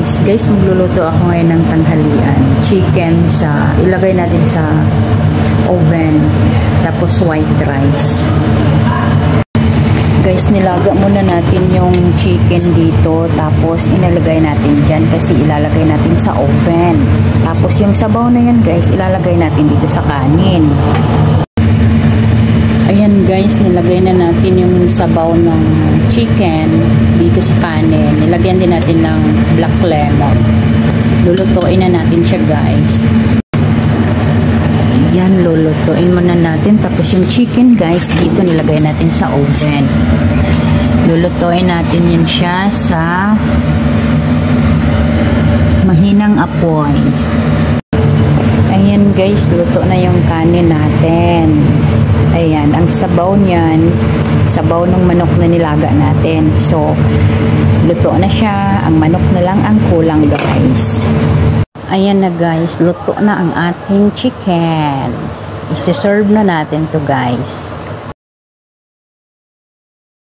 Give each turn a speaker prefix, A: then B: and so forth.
A: Guys, magluluto ako ngayon ng tanghalian. Chicken ilagay natin sa oven. Tapos white rice. Guys, nilaga muna natin yung chicken dito. Tapos inalagay natin dyan kasi ilalagay natin sa oven. Tapos yung sabaw na yan guys, ilalagay natin dito sa kanin. Ayan guys, nilagay na natin yung sabaw ng chicken dito sa kanin. Nilagyan din natin ng black lemon. Lulutuin na natin siya guys. Ayan, lulutuin muna natin. Tapos yung chicken guys, dito nilagay natin sa oven. Lulutuin natin yan siya sa mahinang apoy. Ayan guys, luto na yung kanin natin. Ayan, ang sabaw niyan, sabaw ng manok na nilaga natin. So, luto na siya. Ang manok na lang ang kulang guys. Ayan na guys, luto na ang ating chicken. Isi-serve na natin to guys.